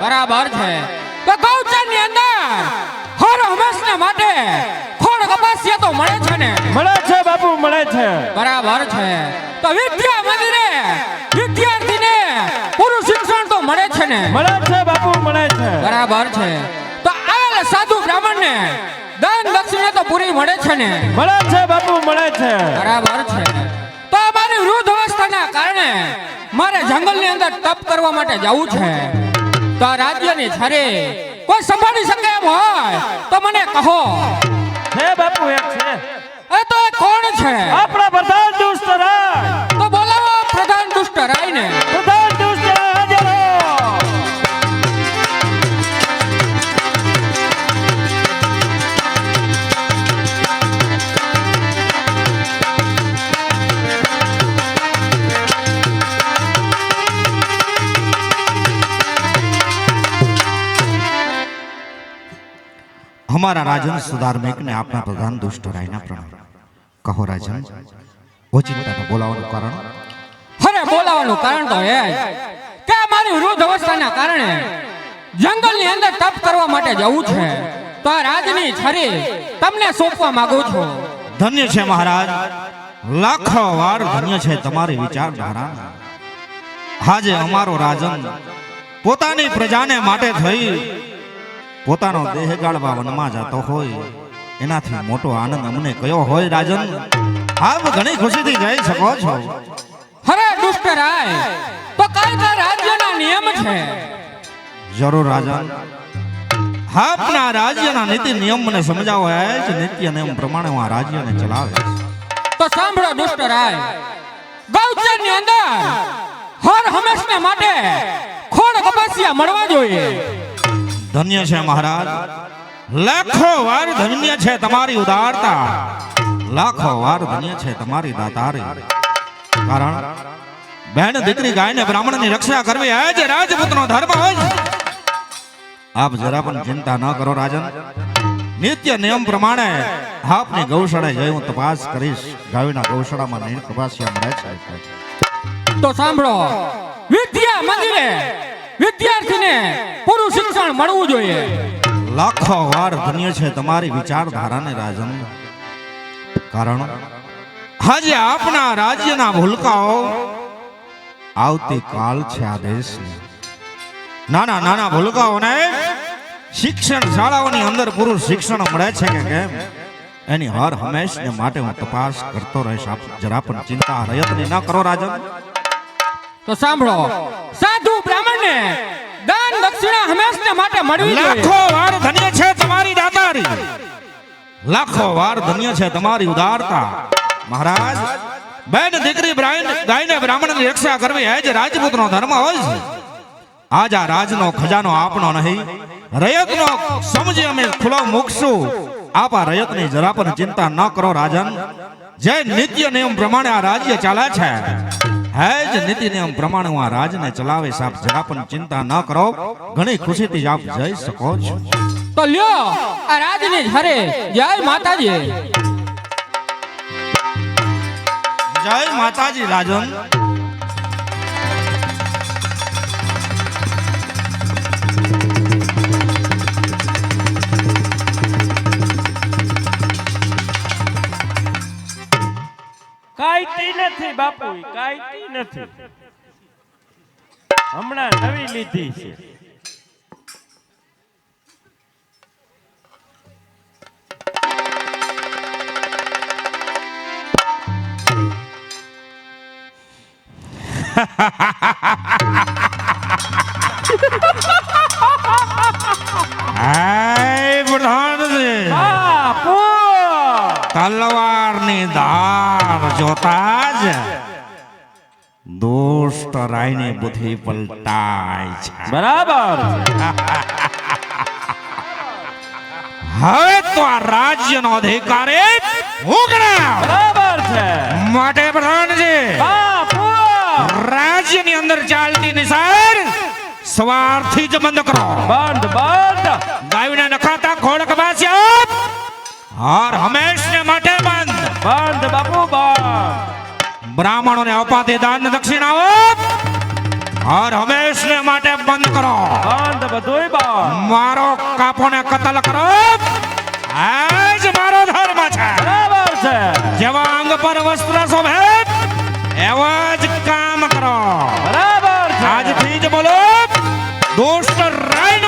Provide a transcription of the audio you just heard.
બરાબર છે તો ગૌચર ની અંદર હર હંમેશા માટે ખોડ કપાસિયા તો મળે છે ને? મળે છે બાપુ, મળે છે. બરાબર છે તો વિદ્યા મંદિરે વિદ્યાર્થીને પૂરું શિક્ષણ તો મળે છે ને? મળે છે બાપુ, મળે છે. બરાબર છે તો આવેલ સાધુ બ્રાહ્મણને દાન દક્ષિણા તો પૂરી મળે છે ને? મળે છે બાપુ, મળે છે. બરાબર છે તો મારી વૃદ્ધ અવસ્થાના કારણે મારે જંગલની અંદર તપ કરવા માટે જવું છે. તો આ રાજ્યની છરે કોઈ સંભાળી શકે એમ હોય તો મને કહો. હે બાપુ, એક છે. એ તો એ કોણ છે? આપણા પ્રધાન દુષ્ટ રાય. તો બોલાવો પ્રધાન દુષ્ટ રાય ને. પ્રધાન દુષ્ટ રાય હાજર હો. हमारा राजन सुधार्मिक ने अपना प्रधान दुष्ट रायना प्रणाम. कहो राजन, ओचिंताने बोलावવાનું કારણ? અરે બોલાવવાનું કારણ તો એ કે મારી વૃદ્ધ અવસ્થાના કારણે જંગલની અંદર તપ કરવા માટે જવું છે. તો આ રાજની છરી તમને સોંપવા માંગુ છું. ધન્ય છે મહારાજ, લાખો વાર ધન્ય છે તમારી વિચારધારા. આજે અમારો રાજન પોતાની પ્રજાને માટે થઈ પોતાનો દેહ ગાળવા વનમાં જતો હોય એનાથી મોટો આનંદ અમને કયો હોય રાજન? આપ ઘણી ખુશીથી જઈ શકો છો. અરે દુષ્ટ રાય, તો કઈ રાજ્યના નિયમ છે? જરૂર રાજન, આપના રાજ્યના નીતિ નિયમ મને સમજાવો. જ નીતિ નિયમ પ્રમાણે હું આ રાજ્યને ચલાવે. તો સાંભળો દુષ્ટ રાય, ગૌચરની અંદર હર હંમેશા માટે ખોડ કપાસ તપસ્યા મળવા જોઈએ. ધન્ય છે મહારાજ, લાખો વાર ધન્ય છે તમારી ઉદારતા, લાખો વાર ધન્ય છે તમારી દાતારી. કારણ બહેન દીકરી ગાયને બ્રાહ્મણની રક્ષા કરવી એ જ રાજપૂતનો ધર્મ હોય. આપ જરા પણ ચિંતા ન કરો રાજન. નિત્ય નિયમ પ્રમાણે આપની ગૌશાળાએ જઈ હું તપાસ કરીશ. ગાયના ગૌશાળામાં નીણ તપાસ્યા મળે છે. તો સાંભળો, વિદ્યા મંદિરે વિદ્યાર્થીને પૂરું શિક્ષણ મળવું જોઈએ. લાખો વાર ધન્ય છે તમારી વિચારધારાને રાજન. કારણ આજે આપના રાજ્યના ભૂલકાઓ આવતીકાલ છે આ દેશની. નાના નાના ભૂલકાઓને શિક્ષણ શાળાઓની અંદર પૂરું શિક્ષણ મળે છે કે કેમ, એની હર હંમેશને માટે હું તપાસ કરતો રહીશ. આપ જરા પણ ચિંતા રયતની ન કરો રાજન. તો સાંભળો, સાધુ બ્રાહ્મણને દાન દક્ષિણા હંમેશને માટે મળવી જોઈએ. લાખો વાર ધન્ય છે તમારી દાતારી, લાખો વાર ધન્ય છે તમારી ઉદારતા. મહારાજ, બેન દીકરી ગાયને બ્રાહ્મણની રક્ષા કરવી એ જ રાજપૂતનો ધર્મ હોય છે. આજ આ રાજનો ખજાનો આપણો નહીં, રયતનો સમજી અમે ખુલ્લો મૂકશું. આપ આ રયતની જરા પણ ચિંતા ન કરો રાજન. જે નિત્ય નિયમ પ્રમાણે આ રાજ્ય ચાલે છે, હે જ નીતિ નિયમ પ્રમાણે હું આ રાજને ચલાવીશ. આપ જરા પણ ચિંતા ન કરો, ઘણી ખુશીથી આપ જઈ શકો છો. તો લ્યો આ રાજની હરે જય માતાજી. જય માતાજી રાજન. કાંઈ નથી બાપુ, કાંઈ નથી. હમણાં નવી લીધી છે. હાય પ્રધાનજી, બાપુ તલવારની ધાર જોતા જ દુષ્ટ રાયની બુદ્ધિ પલટાય છે. બરાબર. હવે તો આ રાજ્યનો અધિકારી હું ગણાવ. બરાબર છે માટે પ્રધાનજી, બાપુ. રાજ્યની અંદર ચાલતી નિસાર સવારથી જ બંધ કરો. બંધ બંધ. ગાયને નખાતા ખોળક બાસ્યા હર હંમેશને માટે બંધ. બંધ બાપુ બંધ. બ્રાહ્મણોને અપાતી દાન દક્ષિણાઓ હર હંમેશને માટે બંધ કરો. બંધ બધુંય બંધ. મારો કાપોને કતલ કરો, આજ મારો ધર્મ છે. બરાબર છે. જેવા અંગ પર વસ્ત્ર શોભે એવા જ કામ કરો. બરાબર છે. આજથી જ બોલો, દુષ્ટ રાય